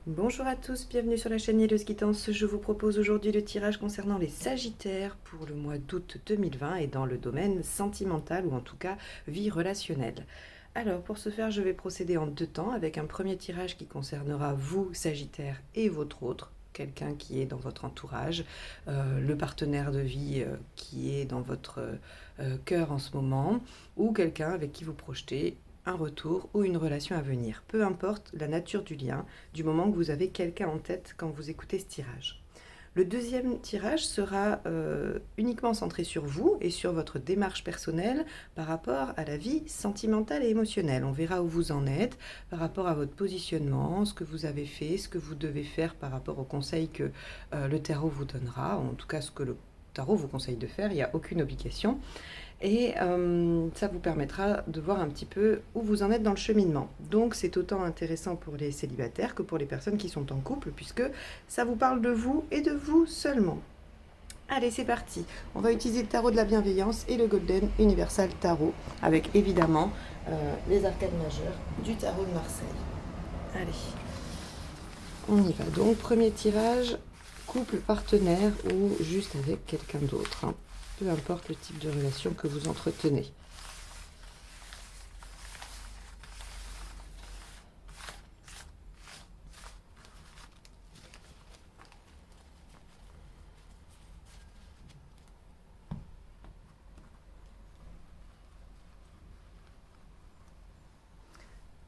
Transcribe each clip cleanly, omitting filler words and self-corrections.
Bonjour à tous, bienvenue sur la chaîne Nieleuse Guidance. Je vous propose aujourd'hui le tirage concernant les Sagittaires pour le mois d'août 2020 et dans le domaine sentimental ou en tout cas vie relationnelle. Alors pour ce faire, je vais procéder en deux temps avec un premier tirage qui concernera vous, Sagittaire, et votre autre, quelqu'un qui est dans votre entourage, le partenaire de vie qui est dans votre cœur en ce moment, ou quelqu'un avec qui vous projetez un retour ou une relation à venir. Peu importe la nature du lien, du moment que vous avez quelqu'un en tête quand vous écoutez ce tirage. Le deuxième tirage sera uniquement centré sur vous et sur votre démarche personnelle par rapport à la vie sentimentale et émotionnelle. On verra où vous en êtes par rapport à votre positionnement, ce que vous avez fait, ce que vous devez faire par rapport aux conseils que le tarot vous donnera, en tout cas ce que le tarot vous conseille de faire, il n'y a aucune obligation. Et ça vous permettra de voir un petit peu où vous en êtes dans le cheminement. Donc c'est autant intéressant pour les célibataires que pour les personnes qui sont en couple, puisque ça vous parle de vous et de vous seulement. Allez, c'est parti. On va utiliser le tarot de la bienveillance et le Golden Universal Tarot, avec évidemment les arcades majeures du tarot de Marseille. Allez, on y va. Donc premier tirage, couple, partenaire ou juste avec quelqu'un d'autre, hein. Peu importe le type de relation que vous entretenez.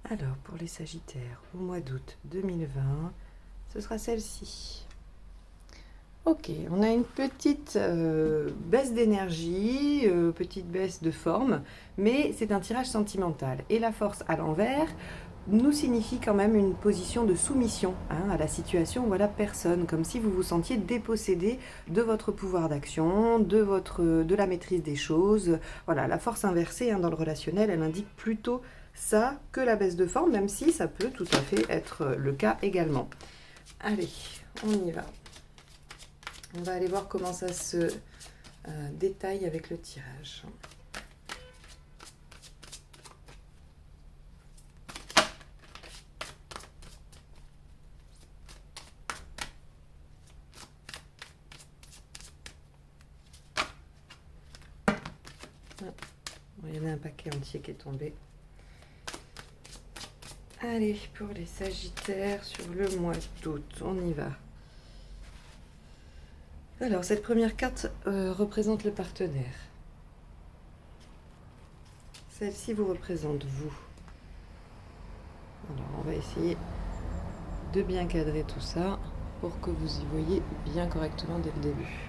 Alors, pour les Sagittaires, au mois d'août 2020, ce sera celle-ci. Ok, on a une petite baisse d'énergie, petite baisse de forme, mais c'est un tirage sentimental. Et la force à l'envers nous signifie quand même une position de soumission à la situation ou à la personne, comme si vous vous sentiez dépossédé de votre pouvoir d'action, de la maîtrise des choses. Voilà, la force inversée dans le relationnel, elle indique plutôt ça que la baisse de forme, même si ça peut tout à fait être le cas également. Allez, on y va. On va aller voir comment ça se détaille avec le tirage. Il y en a un paquet entier qui est tombé. Allez, pour les Sagittaires sur le mois d'août, on y va. Alors, cette première carte représente le partenaire. Celle-ci vous représente vous. Alors, on va essayer de bien cadrer tout ça pour que vous y voyez bien correctement dès le début.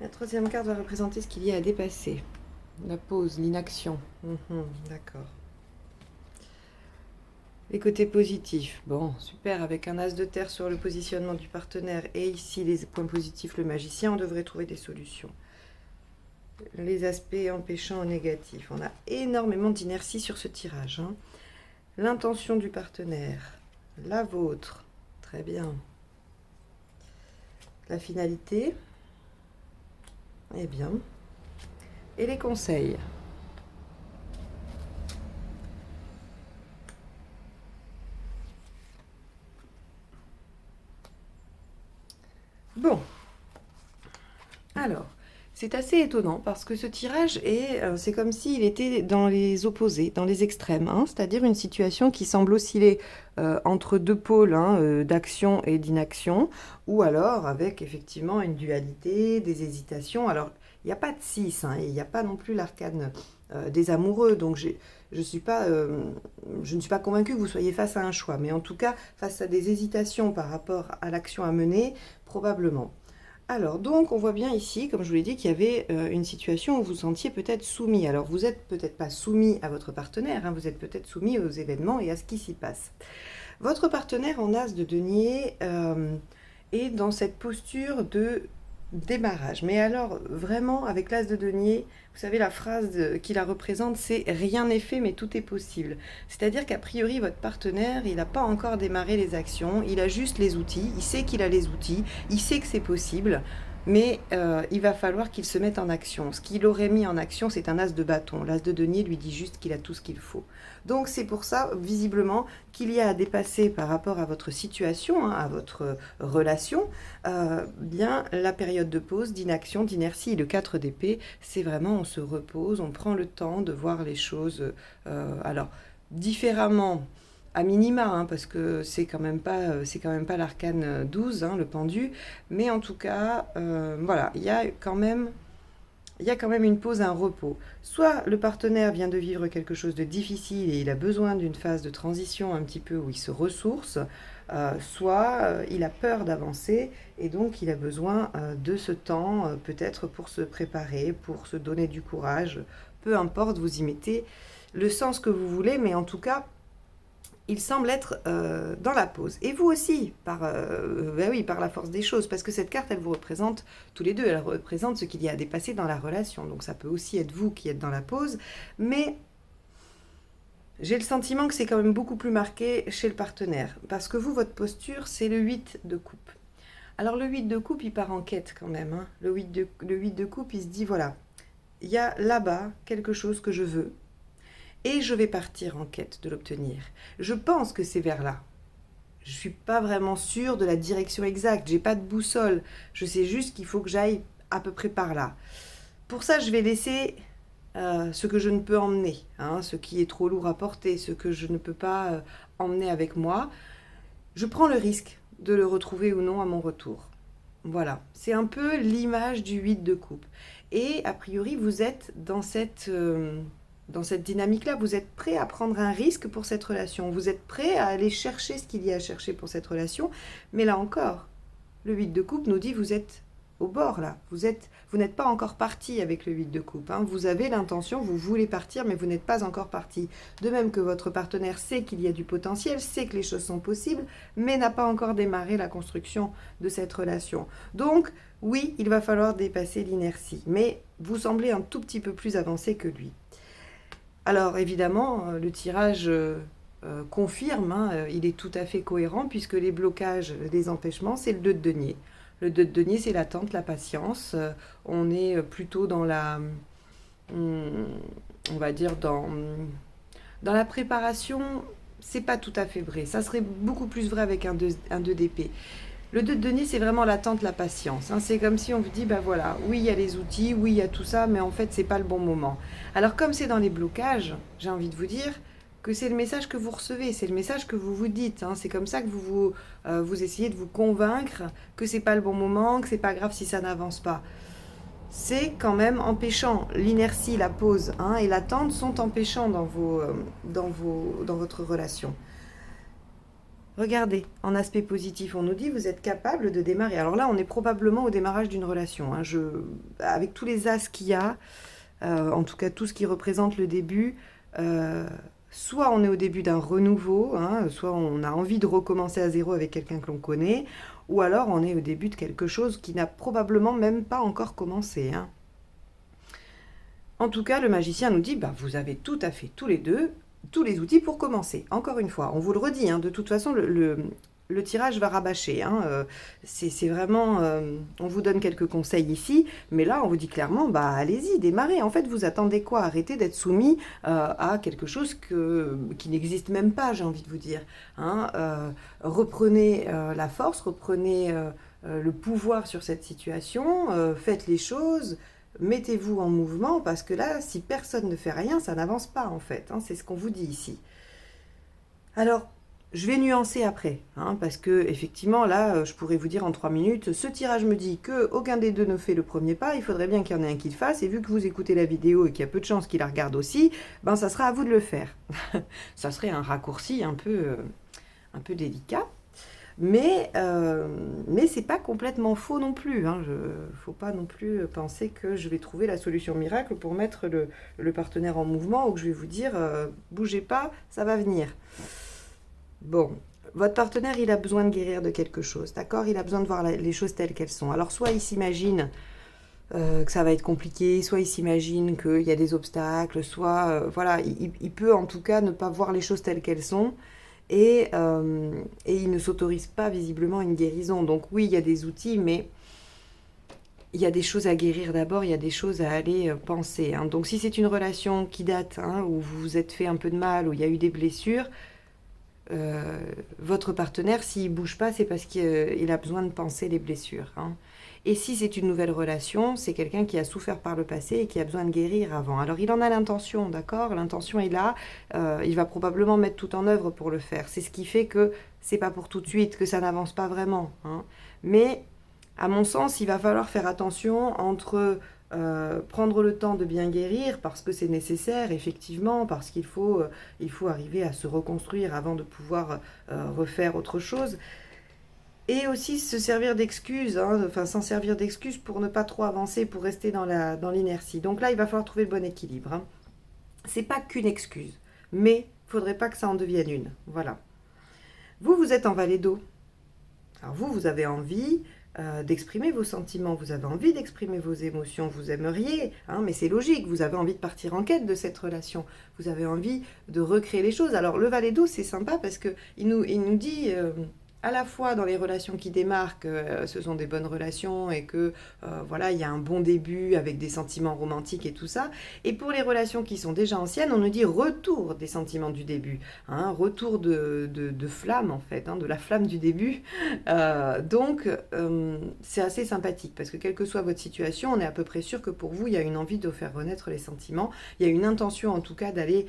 La troisième carte va représenter ce qu'il y a à dépasser. La pause, l'inaction. D'accord. Les côtés positifs, bon, super, avec un as de terre sur le positionnement du partenaire et ici les points positifs, le magicien, on devrait trouver des solutions. Les aspects empêchants au négatif, on a énormément d'inertie sur ce tirage. L'intention du partenaire, la vôtre, très bien. La finalité, eh bien. Et les conseils. Bon, alors, c'est assez étonnant parce que ce tirage c'est comme s'il était dans les opposés, dans les extrêmes, c'est-à-dire une situation qui semble osciller entre deux pôles d'action et d'inaction, ou alors avec effectivement une dualité, des hésitations. Alors, il n'y a pas de 6, il n'y a pas non plus l'arcane des amoureux, donc je ne suis pas convaincue que vous soyez face à un choix, mais en tout cas, face à des hésitations par rapport à l'action à mener, probablement. Alors, donc, on voit bien ici, comme je vous l'ai dit, qu'il y avait une situation où vous vous sentiez peut-être soumis. Alors, vous n'êtes peut-être pas soumis à votre partenaire, vous êtes peut-être soumis aux événements et à ce qui s'y passe. Votre partenaire en as de denier est dans cette posture de démarrage. Mais alors, vraiment, avec l'as de denier, vous savez, la phrase qui la représente, c'est « rien n'est fait, mais tout est possible ». C'est-à-dire qu'a priori, votre partenaire, il n'a pas encore démarré les actions, il a juste les outils, il sait qu'il a les outils, il sait que c'est possible. mais il va falloir qu'il se mette en action. Ce qu'il aurait mis en action, c'est un as de bâton. L'as de denier lui dit juste qu'il a tout ce qu'il faut. Donc c'est pour ça, visiblement, qu'il y a à dépasser par rapport à votre situation, hein, à votre relation, bien la période de pause, d'inaction, d'inertie. Le 4 d'épée, c'est vraiment on se repose, on prend le temps de voir les choses, alors différemment, à minima, hein, parce que c'est quand même pas l'arcane 12, hein, le pendu, mais en tout cas, voilà, il y a quand même une pause, un repos. Soit le partenaire vient de vivre quelque chose de difficile et il a besoin d'une phase de transition un petit peu où il se ressource, soit il a peur d'avancer et donc il a besoin de ce temps peut-être pour se préparer, pour se donner du courage. Peu importe, vous y mettez le sens que vous voulez, mais en tout cas, il semble être dans la pause. Et vous aussi, ben oui, par la force des choses, parce que cette carte, elle vous représente tous les deux, elle représente ce qu'il y a à dépasser dans la relation. Donc ça peut aussi être vous qui êtes dans la pause, mais j'ai le sentiment que c'est quand même beaucoup plus marqué chez le partenaire, parce que vous, votre posture, c'est le 8 de coupe. Alors le 8 de coupe, il part en quête quand même. Hein. Le 8 de coupe, il se dit, voilà, il y a là-bas quelque chose que je veux, et je vais partir en quête de l'obtenir. Je pense que c'est vers là. Je ne suis pas vraiment sûre de la direction exacte, j'ai pas de boussole. Je sais juste qu'il faut que j'aille à peu près par là. Pour ça, je vais laisser ce que je ne peux emmener, hein, ce qui est trop lourd à porter, ce que je ne peux pas emmener avec moi. Je prends le risque de le retrouver ou non à mon retour. Voilà, c'est un peu l'image du 8 de coupe. Et a priori, vous êtes dans cette dynamique-là, vous êtes prêt à prendre un risque pour cette relation, vous êtes prêt à aller chercher ce qu'il y a à chercher pour cette relation, mais là encore, le 8 de coupe nous dit vous êtes au bord là, vous n'êtes pas encore parti avec le 8 de coupe, hein. Vous avez l'intention, vous voulez partir, mais vous n'êtes pas encore parti. De même que votre partenaire sait qu'il y a du potentiel, sait que les choses sont possibles, mais n'a pas encore démarré la construction de cette relation. Donc, oui, il va falloir dépasser l'inertie, mais vous semblez un tout petit peu plus avancé que lui. Alors évidemment, le tirage confirme, hein, il est tout à fait cohérent puisque les blocages, les empêchements, c'est le 2 de denier. Le 2 de denier, c'est l'attente, la patience. On est plutôt dans on va dire dans la préparation, c'est pas tout à fait vrai. Ça serait beaucoup plus vrai avec un 2 d'épée. Le 2 de denier, c'est vraiment l'attente, la patience. Hein. C'est comme si on vous dit, bah voilà, oui, il y a les outils, oui, il y a tout ça, mais en fait, c'est pas le bon moment. Alors, comme c'est dans les blocages, j'ai envie de vous dire que c'est le message que vous recevez, c'est le message que vous vous dites. Hein. C'est comme ça que vous essayez de vous convaincre que c'est pas le bon moment, que c'est pas grave si ça n'avance pas. C'est quand même empêchant. L'inertie, la pause, hein, et l'attente sont empêchants dans votre relation. Regardez, en aspect positif, on nous dit vous êtes capable de démarrer. Alors là, on est probablement au démarrage d'une relation. Hein. Avec tous les as qu'il y a, en tout cas tout ce qui représente le début, soit on est au début d'un renouveau, hein, soit on a envie de recommencer à zéro avec quelqu'un que l'on connaît, ou alors on est au début de quelque chose qui n'a probablement même pas encore commencé. Hein. En tout cas, le magicien nous dit, bah, vous avez tout à fait tous les deux tous les outils pour commencer. Encore une fois, on vous le redit, hein, de toute façon, le tirage va rabâcher. Hein, c'est vraiment... on vous donne quelques conseils ici, mais là, on vous dit clairement, bah allez-y, démarrez. En fait, vous attendez quoi? Arrêtez d'être soumis à quelque chose qui n'existe même pas, j'ai envie de vous dire. Hein, reprenez la force, reprenez le pouvoir sur cette situation, faites les choses... Mettez-vous en mouvement parce que là, si personne ne fait rien, ça n'avance pas en fait. Hein, c'est ce qu'on vous dit ici. Alors, je vais nuancer après, hein, parce que effectivement, là, je pourrais vous dire en 3 minutes, ce tirage me dit qu'aucun des deux ne fait le premier pas, il faudrait bien qu'il y en ait un qui le fasse, et vu que vous écoutez la vidéo et qu'il y a peu de chances qu'il la regarde aussi, ben ça sera à vous de le faire. Ça serait un raccourci un peu délicat. Mais c'est pas complètement faux non plus. Hein. Faut pas non plus penser que je vais trouver la solution miracle pour mettre le partenaire en mouvement ou que je vais vous dire bougez pas, ça va venir. Bon, votre partenaire, il a besoin de guérir de quelque chose, d'accord? Il a besoin de voir les choses telles qu'elles sont. Alors soit il s'imagine que ça va être compliqué, soit il s'imagine qu'il y a des obstacles, soit voilà, il peut en tout cas ne pas voir les choses telles qu'elles sont. Et il ne s'autorise pas visiblement une guérison. Donc oui, il y a des outils, mais il y a des choses à guérir d'abord, il y a des choses à aller penser, hein. Donc si c'est une relation qui date, hein, où vous vous êtes fait un peu de mal, où il y a eu des blessures, votre partenaire, s'il ne bouge pas, c'est parce qu'il a besoin de penser les blessures, hein. Et si c'est une nouvelle relation, c'est quelqu'un qui a souffert par le passé et qui a besoin de guérir avant. Alors il en a l'intention, d'accord? L'intention est là, il va probablement mettre tout en œuvre pour le faire. C'est ce qui fait que c'est pas pour tout de suite, que ça n'avance pas vraiment, hein. Mais à mon sens, il va falloir faire attention entre prendre le temps de bien guérir parce que c'est nécessaire, effectivement, parce il faut arriver à se reconstruire avant de pouvoir refaire autre chose. Et aussi se servir d'excuses, hein, enfin s'en servir d'excuses pour ne pas trop avancer, pour rester dans l'inertie. Donc là, il va falloir trouver le bon équilibre, hein. C'est pas qu'une excuse, mais il ne faudrait pas que ça en devienne une. Voilà. Vous, vous êtes en valet d'eau. Alors vous avez envie d'exprimer vos sentiments, vous avez envie d'exprimer vos émotions, vous aimeriez, hein, mais c'est logique, vous avez envie de partir en quête de cette relation, vous avez envie de recréer les choses. Alors le valet d'eau, c'est sympa parce qu'il nous dit... à la fois dans les relations qui démarrent que ce sont des bonnes relations et que voilà, il y a un bon début avec des sentiments romantiques et tout ça. Et pour les relations qui sont déjà anciennes, on nous dit retour des sentiments du début, hein, retour de flamme en fait, hein, de la flamme du début. Donc c'est assez sympathique parce que quelle que soit votre situation, on est à peu près sûr que pour vous, il y a une envie de faire renaître les sentiments. Il y a une intention en tout cas d'aller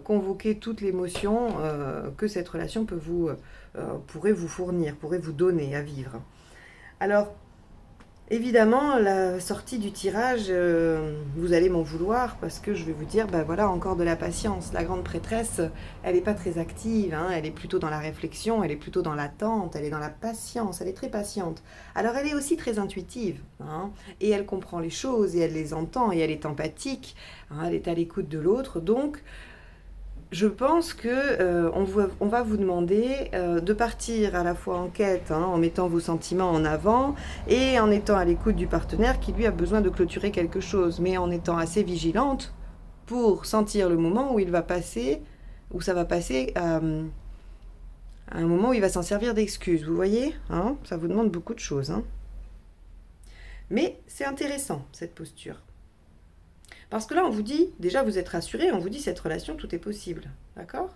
convoquer toute l'émotion que cette relation pourrait vous fournir, pourrait vous donner à vivre. Alors, évidemment, la sortie du tirage, vous allez m'en vouloir parce que je vais vous dire, ben voilà, encore de la patience. La grande prêtresse, elle n'est pas très active, hein, elle est plutôt dans la réflexion, elle est plutôt dans l'attente, elle est dans la patience, elle est très patiente. Alors, elle est aussi très intuitive, hein, et elle comprend les choses, et elle les entend, et elle est empathique, hein, elle est à l'écoute de l'autre, donc... Je pense que on va vous demander de partir à la fois en quête, hein, en mettant vos sentiments en avant et en étant à l'écoute du partenaire qui lui a besoin de clôturer quelque chose, mais en étant assez vigilante pour sentir le moment où il va passer, où ça va passer à un moment où il va s'en servir d'excuse. Vous voyez, hein, ça vous demande beaucoup de choses, hein. Mais c'est intéressant cette posture. Parce que là, on vous dit, déjà vous êtes rassuré, on vous dit cette relation, tout est possible. D'accord?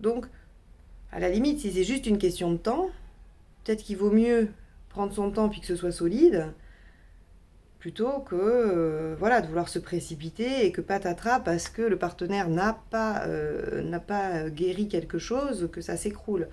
Donc, à la limite, si c'est juste une question de temps, peut-être qu'il vaut mieux prendre son temps puis que ce soit solide, plutôt que voilà, de vouloir se précipiter et que patatras, parce que le partenaire n'a pas guéri quelque chose, que ça s'écroule.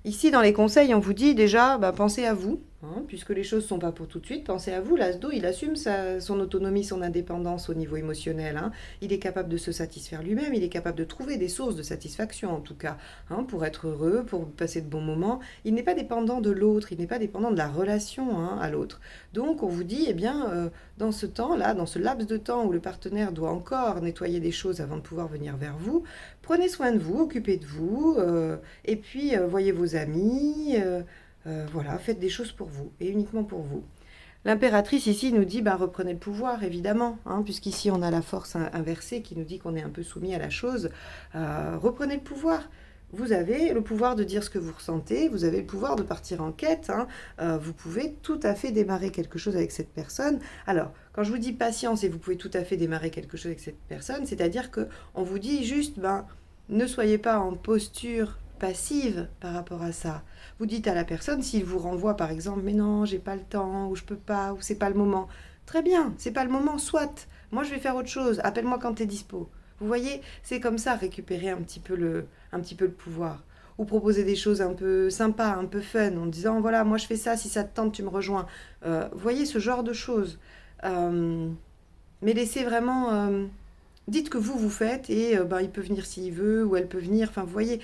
Ici, dans les conseils, on vous dit déjà, pensez à vous, hein, puisque les choses ne sont pas pour tout de suite. Pensez à vous, l'As-do, il assume son autonomie, son indépendance au niveau émotionnel, hein. Il est capable de se satisfaire lui-même, il est capable de trouver des sources de satisfaction, en tout cas, hein, pour être heureux, pour passer de bons moments. Il n'est pas dépendant de l'autre, il n'est pas dépendant de la relation, hein, à l'autre. Donc, on vous dit, eh bien, dans ce temps-là, dans ce laps de temps où le partenaire doit encore nettoyer des choses avant de pouvoir venir vers vous, prenez soin de vous, occupez de vous, et puis voyez vos amis, voilà, faites des choses pour vous, et uniquement pour vous. L'impératrice ici nous dit, reprenez le pouvoir, évidemment, hein, puisqu'ici on a la force inversée qui nous dit qu'on est un peu soumis à la chose. Reprenez le pouvoir. Vous avez le pouvoir de dire ce que vous ressentez, vous avez le pouvoir de partir en quête, hein. Vous pouvez tout à fait démarrer quelque chose avec cette personne. Alors, quand je vous dis patience et vous pouvez tout à fait démarrer quelque chose avec cette personne, c'est-à-dire qu'on vous dit juste, ne soyez pas en posture passive par rapport à ça. Vous dites à la personne, s'il vous renvoie par exemple, mais non, j'ai pas le temps, ou je peux pas, ou c'est pas le moment. Très bien, c'est pas le moment, soit. Moi je vais faire autre chose, appelle-moi quand t'es dispo. Vous voyez, c'est comme ça, récupérer un petit peu le pouvoir. Ou proposer des choses un peu sympas, un peu fun, en disant, voilà, moi je fais ça, si ça te tente, tu me rejoins. Vous voyez, ce genre de choses. Mais laissez vraiment... dites que vous faites, et il peut venir s'il veut, ou elle peut venir, enfin, vous voyez,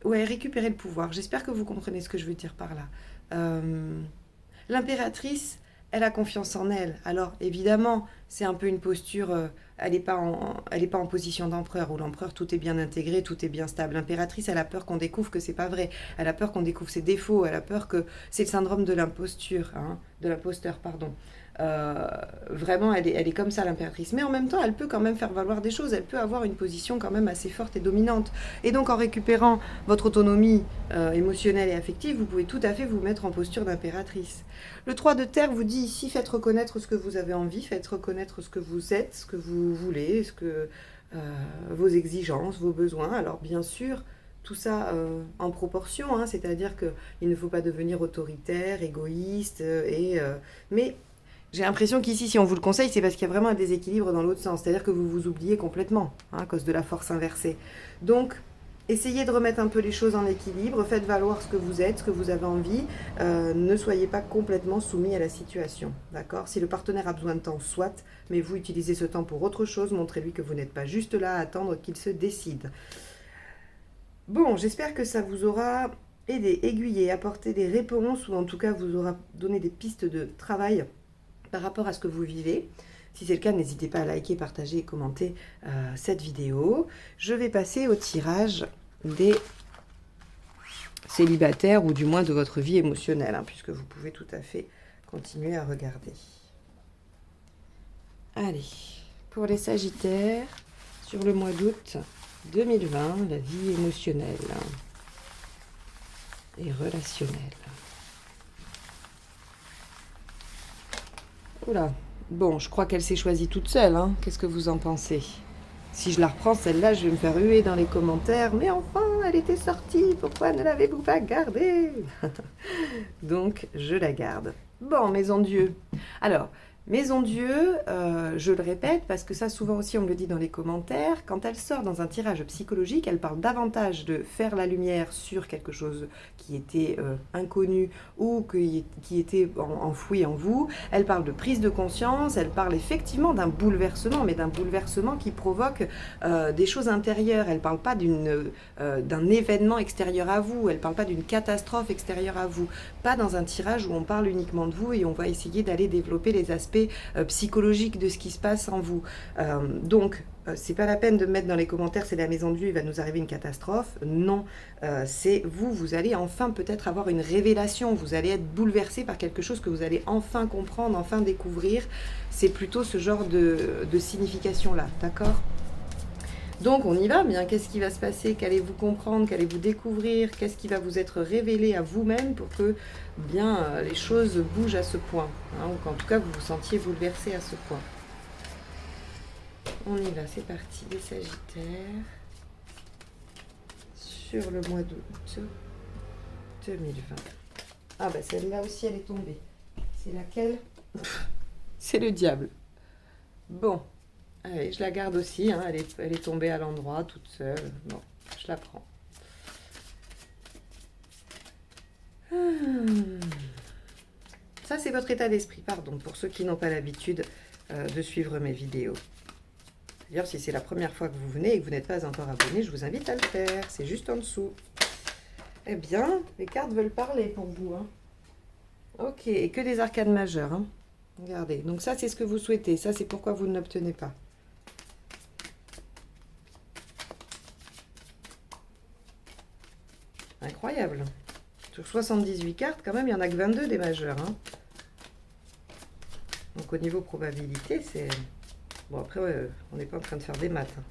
ouais, récupérer le pouvoir. J'espère que vous comprenez ce que je veux dire par là. L'impératrice... elle a confiance en elle. Alors, évidemment, c'est un peu une posture... elle n'est pas en position d'empereur, où l'empereur, tout est bien intégré, tout est bien stable. L'impératrice, elle a peur qu'on découvre que c'est pas vrai. Elle a peur qu'on découvre ses défauts. Elle a peur que... c'est le syndrome de l'imposture, hein, de l'imposteur, pardon. Vraiment, elle est comme ça, l'impératrice. Mais en même temps, elle peut quand même faire valoir des choses. Elle peut avoir une position quand même assez forte et dominante. Et donc, en récupérant votre autonomie émotionnelle et affective, vous pouvez tout à fait vous mettre en posture d'impératrice. Le 3 de terre vous dit ici, faites reconnaître ce que vous avez envie, faites reconnaître ce que vous êtes, ce que vous voulez, vos exigences, vos besoins. Alors, bien sûr, tout ça en proportion, hein, c'est-à-dire qu'il ne faut pas devenir autoritaire, égoïste, mais j'ai l'impression qu'ici, si on vous le conseille, c'est parce qu'il y a vraiment un déséquilibre dans l'autre sens, c'est-à-dire que vous vous oubliez complètement, hein, à cause de la force inversée. Donc, essayez de remettre un peu les choses en équilibre, faites valoir ce que vous êtes, ce que vous avez envie, ne soyez pas complètement soumis à la situation, d'accord? Si le partenaire a besoin de temps, soit, mais vous utilisez ce temps pour autre chose, montrez-lui que vous n'êtes pas juste là à attendre qu'il se décide. Bon, j'espère que ça vous aura aidé, aiguillé, apporté des réponses, ou en tout cas vous aura donné des pistes de travail par rapport à ce que vous vivez. Si c'est le cas, n'hésitez pas à liker, partager et commenter cette vidéo. Je vais passer au tirage des célibataires, ou du moins de votre vie émotionnelle, hein, puisque vous pouvez tout à fait continuer à regarder. Allez, pour les Sagittaires, sur le mois d'août 2020, la vie émotionnelle et relationnelle. Oula, bon, je crois qu'elle s'est choisie toute seule, hein. Qu'est-ce que vous en pensez? Si je la reprends, celle-là, je vais me faire huer dans les commentaires. Mais enfin, elle était sortie, pourquoi ne l'avez-vous pas gardée? Donc, je la garde. Bon, Maison Dieu. Alors, Maison Dieu, je le répète, parce que ça, souvent aussi, on me le dit dans les commentaires, quand elle sort dans un tirage psychologique, elle parle davantage de faire la lumière sur quelque chose qui était inconnu ou qui était enfoui en vous. Elle parle de prise de conscience, elle parle effectivement d'un bouleversement, mais d'un bouleversement qui provoque des choses intérieures. Elle ne parle pas d'un événement extérieur à vous, elle ne parle pas d'une catastrophe extérieure à vous. Pas dans un tirage où on parle uniquement de vous et on va essayer d'aller développer les aspects psychologiques de ce qui se passe en vous. Donc, c'est pas la peine de mettre dans les commentaires c'est la Maison Dieu, il va nous arriver une catastrophe. Non, c'est vous allez enfin peut-être avoir une révélation, vous allez être bouleversé par quelque chose que vous allez enfin comprendre, enfin découvrir. C'est plutôt ce genre de signification-là, d'accord ? Donc on y va, bien, qu'est-ce qui va se passer? Qu'allez-vous comprendre? Qu'allez-vous découvrir? Qu'est-ce qui va vous être révélé à vous-même pour que bien les choses bougent à ce point, hein, ou qu'en tout cas vous vous sentiez bouleversé à ce point. On y va, c'est parti, les Sagittaires, sur le mois d'août 2020. Ah bah celle-là aussi elle est tombée. C'est laquelle? C'est le diable. Bon. Allez, je la garde aussi, hein, elle est tombée à l'endroit, toute seule. Bon, je la prends. Ça, c'est votre état d'esprit, pardon, pour ceux qui n'ont pas l'habitude de suivre mes vidéos. D'ailleurs, si c'est la première fois que vous venez et que vous n'êtes pas encore abonné, je vous invite à le faire. C'est juste en dessous. Eh bien, les cartes veulent parler pour vous, hein. Ok, et que des arcanes majeures, hein. Regardez, donc ça, c'est ce que vous souhaitez. Ça, c'est pourquoi vous ne l'obtenez pas. Incroyable. Sur 78 cartes, quand même, il n'y en a que 22 des majeurs, hein. Donc, au niveau probabilité, c'est... Bon, après, ouais, on n'est pas en train de faire des maths, hein.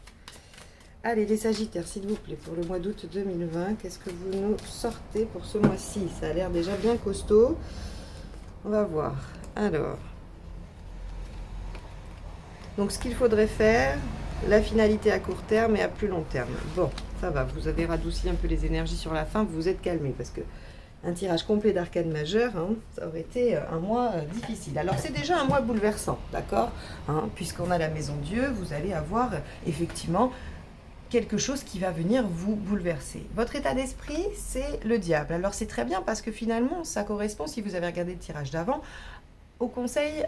Allez, les Sagittaires, s'il vous plaît, pour le mois d'août 2020, qu'est-ce que vous nous sortez pour ce mois-ci? Ça a l'air déjà bien costaud. On va voir. Alors... Donc, ce qu'il faudrait faire, la finalité à court terme et à plus long terme. Bon, ça va, vous avez radouci un peu les énergies sur la fin, vous vous êtes calmé, parce que un tirage complet d'arcane majeure, hein, ça aurait été un mois difficile. Alors, c'est déjà un mois bouleversant, d'accord, hein, puisqu'on a la Maison Dieu, vous allez avoir effectivement quelque chose qui va venir vous bouleverser. Votre état d'esprit, c'est le diable. Alors, c'est très bien parce que finalement, ça correspond, si vous avez regardé le tirage d'avant, au conseil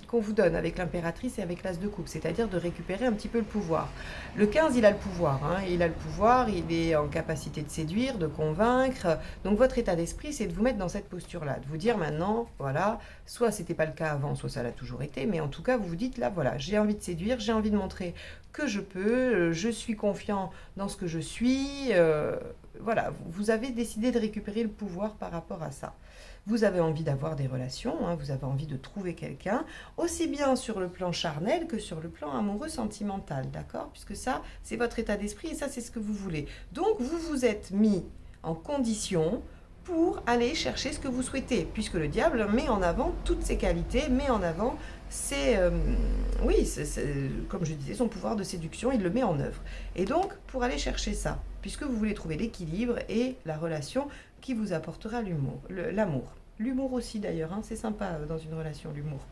qu'on vous donne avec l'impératrice et avec l'as de coupe, c'est-à-dire de récupérer un petit peu le pouvoir. Le 15, il a le pouvoir, hein, il a le pouvoir, il est en capacité de séduire, de convaincre. Donc votre état d'esprit, c'est de vous mettre dans cette posture-là, de vous dire maintenant, voilà, soit c'était pas le cas avant, soit ça l'a toujours été, mais en tout cas, vous vous dites là, voilà, j'ai envie de séduire, j'ai envie de montrer que je peux, je suis confiant dans ce que je suis, voilà, vous avez décidé de récupérer le pouvoir par rapport à ça. Vous avez envie d'avoir des relations, hein, vous avez envie de trouver quelqu'un, aussi bien sur le plan charnel que sur le plan amoureux sentimental, d'accord? Puisque ça, c'est votre état d'esprit et ça, c'est ce que vous voulez. Donc, vous vous êtes mis en condition pour aller chercher ce que vous souhaitez, puisque le diable met en avant toutes ses qualités, met en avant oui, comme je disais, son pouvoir de séduction, il le met en œuvre. Et donc, pour aller chercher ça, puisque vous voulez trouver l'équilibre et la relation qui vous apportera l'amour. L'humour aussi d'ailleurs, hein, c'est sympa dans une relation, l'humour.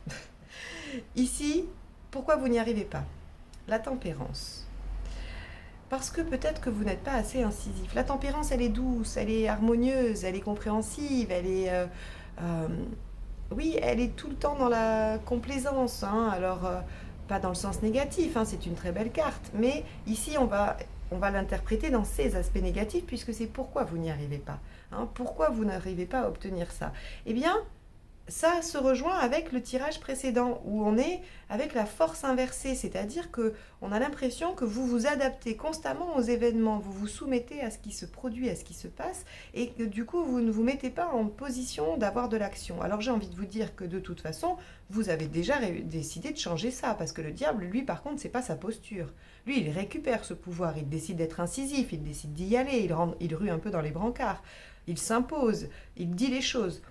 Ici, pourquoi vous n'y arrivez pas? La tempérance. Parce que peut-être que vous n'êtes pas assez incisif. La tempérance, elle est douce, elle est harmonieuse, elle est compréhensive, elle est... oui, elle est tout le temps dans la complaisance. Hein. Alors, pas dans le sens négatif, hein, c'est une très belle carte. Mais ici, on va l'interpréter dans ses aspects négatifs, puisque c'est pourquoi vous n'y arrivez pas. Hein. Pourquoi vous n'arrivez pas à obtenir ça? Eh bien, ça se rejoint avec le tirage précédent où on est avec la force inversée, c'est-à-dire que on a l'impression que vous vous adaptez constamment aux événements, vous vous soumettez à ce qui se produit, à ce qui se passe et que du coup vous ne vous mettez pas en position d'avoir de l'action. Alors j'ai envie de vous dire que de toute façon, vous avez déjà décidé de changer ça parce que le diable, lui par contre, c'est pas sa posture. Lui, il récupère ce pouvoir, il décide d'être incisif, il décide d'y aller, il rue un peu dans les brancards, il s'impose, il dit les choses.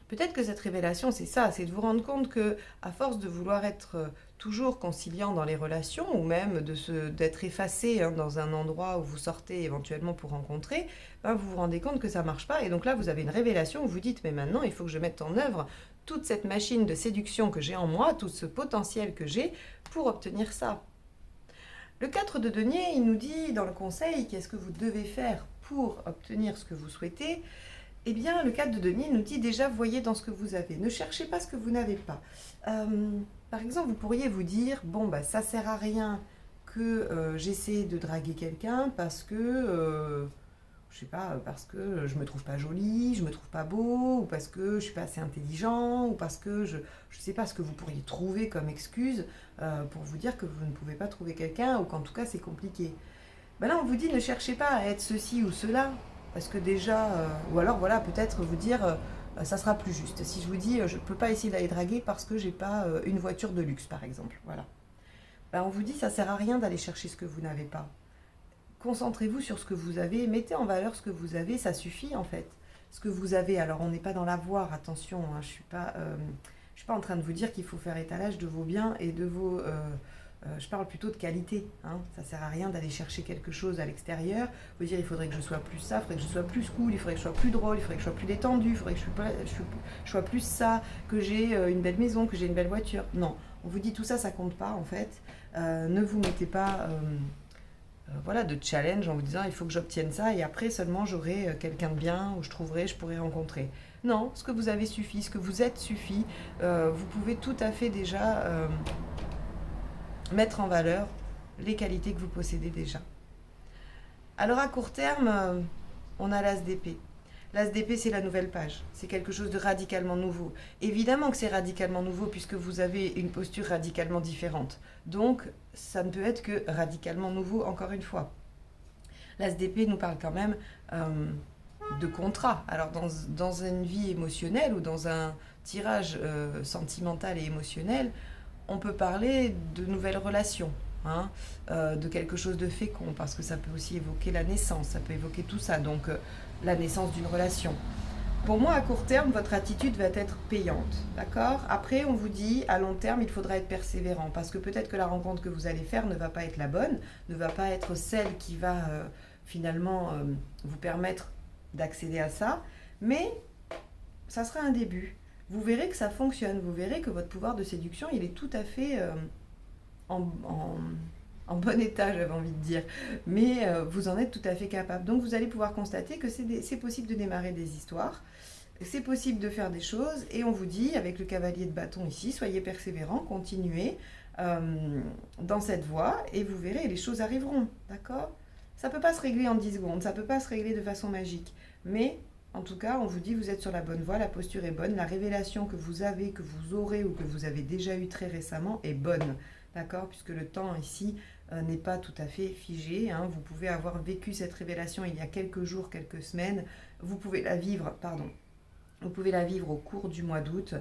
Peut-être que cette révélation, c'est ça, c'est de vous rendre compte que, à force de vouloir être toujours conciliant dans les relations, ou même d'être effacé hein, dans un endroit où vous sortez éventuellement pour rencontrer, ben vous vous rendez compte que ça ne marche pas. Et donc là, vous avez une révélation où vous dites, mais maintenant, il faut que je mette en œuvre toute cette machine de séduction que j'ai en moi, tout ce potentiel que j'ai pour obtenir ça. Le 4 de denier, il nous dit dans le conseil, qu'est-ce que vous devez faire pour obtenir ce que vous souhaitez? Eh bien, le 4 de denier nous dit déjà, voyez dans ce que vous avez. Ne cherchez pas ce que vous n'avez pas. Par exemple, vous pourriez vous dire, bon, bah, ça sert à rien que j'essaie de draguer quelqu'un parce que, je sais pas, parce que je me trouve pas jolie, je me trouve pas beau, ou parce que je suis pas assez intelligent, ou parce que je sais pas ce que vous pourriez trouver comme excuse pour vous dire que vous ne pouvez pas trouver quelqu'un, ou qu'en tout cas c'est compliqué. Ben là, on vous dit, ne cherchez pas à être ceci ou cela. Parce que déjà, ou alors voilà, peut-être vous dire, ça sera plus juste. Si je vous dis, je ne peux pas essayer d'aller draguer parce que j'ai pas une voiture de luxe, par exemple. Voilà. Ben, on vous dit, ça sert à rien d'aller chercher ce que vous n'avez pas. Concentrez-vous sur ce que vous avez, mettez en valeur ce que vous avez, ça suffit en fait. Ce que vous avez, alors on n'est pas dans l'avoir, attention, hein, je suis pas en train de vous dire qu'il faut faire étalage de vos biens et de vos... je parle plutôt de qualité. Hein. Ça ne sert à rien d'aller chercher quelque chose à l'extérieur. Vous dire il faudrait que je sois plus ça, il faudrait que je sois plus cool, il faudrait que je sois plus drôle, il faudrait que je sois plus détendu, il faudrait que je sois plus ça, que j'ai une belle maison, que j'ai une belle voiture. Non, on vous dit tout ça, ça compte pas en fait. Ne vous mettez pas voilà, de challenge en vous disant il faut que j'obtienne ça et après seulement j'aurai quelqu'un de bien ou je pourrai rencontrer. Non, ce que vous avez suffit, ce que vous êtes suffit. Vous pouvez tout à fait déjà mettre en valeur les qualités que vous possédez déjà. Alors à court terme, on a l'as d'épée. L'as d'épée, c'est la nouvelle page. C'est quelque chose de radicalement nouveau. Évidemment que c'est radicalement nouveau puisque vous avez une posture radicalement différente. Donc, ça ne peut être que radicalement nouveau, encore une fois. L'as d'épée nous parle quand même de contrat. Alors, dans une vie émotionnelle ou dans un tirage sentimental et émotionnel, on peut parler de nouvelles relations, hein, de quelque chose de fécond, parce que ça peut aussi évoquer la naissance, ça peut évoquer tout ça, donc la naissance d'une relation. Pour moi, à court terme, votre attitude va être payante, d'accord? Après, on vous dit, à long terme, il faudra être persévérant, parce que peut-être que la rencontre que vous allez faire ne va pas être la bonne, ne va pas être celle qui va finalement vous permettre d'accéder à ça, mais ça sera un début. Vous verrez que ça fonctionne, vous verrez que votre pouvoir de séduction, il est tout à fait en bon état, j'avais envie de dire, mais vous en êtes tout à fait capable. Donc vous allez pouvoir constater que c'est possible de démarrer des histoires, c'est possible de faire des choses, et on vous dit, avec le cavalier de bâton ici, soyez persévérants, continuez dans cette voie, et vous verrez, les choses arriveront, d'accord? Ça ne peut pas se régler en 10 secondes, ça ne peut pas se régler de façon magique, mais... En tout cas, on vous dit vous êtes sur la bonne voie, la posture est bonne, la révélation que vous avez, que vous aurez ou que vous avez déjà eu très récemment est bonne, d'accord? Puisque le temps ici n'est pas tout à fait figée, hein. Vous pouvez avoir vécu cette révélation il y a quelques jours, quelques semaines. Vous pouvez la vivre, pardon, vous pouvez la vivre au cours du mois d'août.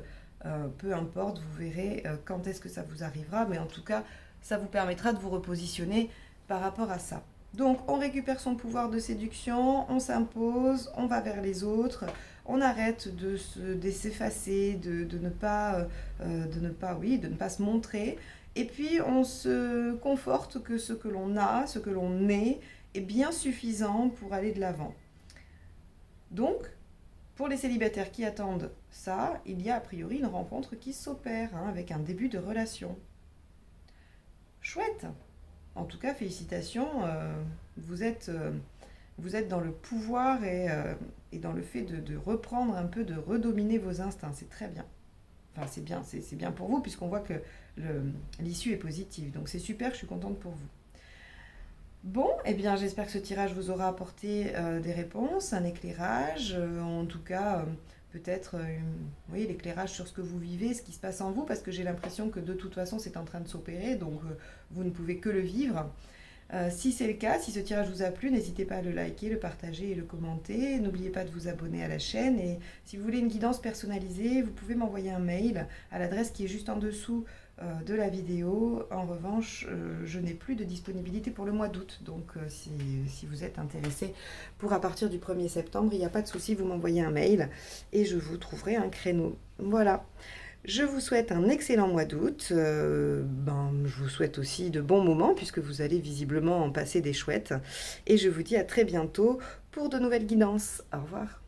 Peu importe, vous verrez quand est-ce que ça vous arrivera, mais en tout cas, ça vous permettra de vous repositionner par rapport à ça. Donc, on récupère son pouvoir de séduction, on s'impose, on va vers les autres, on arrête de s'effacer, de ne pas, oui, de ne pas se montrer. Et puis, on se conforte que ce que l'on a, ce que l'on est bien suffisant pour aller de l'avant. Donc, pour les célibataires qui attendent ça, il y a a priori une rencontre qui s'opère, hein, avec un début de relation. Chouette! En tout cas, félicitations, vous êtes dans le pouvoir et dans le fait de reprendre un peu, de redominer vos instincts. C'est très bien. Enfin, c'est bien pour vous puisqu'on voit que l'issue est positive. Donc c'est super, je suis contente pour vous. Bon, eh bien j'espère que ce tirage vous aura apporté des réponses, un éclairage, en tout cas peut-être oui, l'éclairage sur ce que vous vivez, ce qui se passe en vous, parce que j'ai l'impression que de toute façon c'est en train de s'opérer, donc vous ne pouvez que le vivre. Si c'est le cas, si ce tirage vous a plu, n'hésitez pas à le liker, le partager et le commenter. N'oubliez pas de vous abonner à la chaîne. Et si vous voulez une guidance personnalisée, vous pouvez m'envoyer un mail à l'adresse qui est juste en dessous de la vidéo. En revanche, je n'ai plus de disponibilité pour le mois d'août. Donc si vous êtes intéressé pour à partir du 1er septembre, il n'y a pas de souci, vous m'envoyez un mail et je vous trouverai un créneau. Voilà. Je vous souhaite un excellent mois d'août. Je vous souhaite aussi de bons moments puisque vous allez visiblement en passer des chouettes. Et je vous dis à très bientôt pour de nouvelles guidances. Au revoir.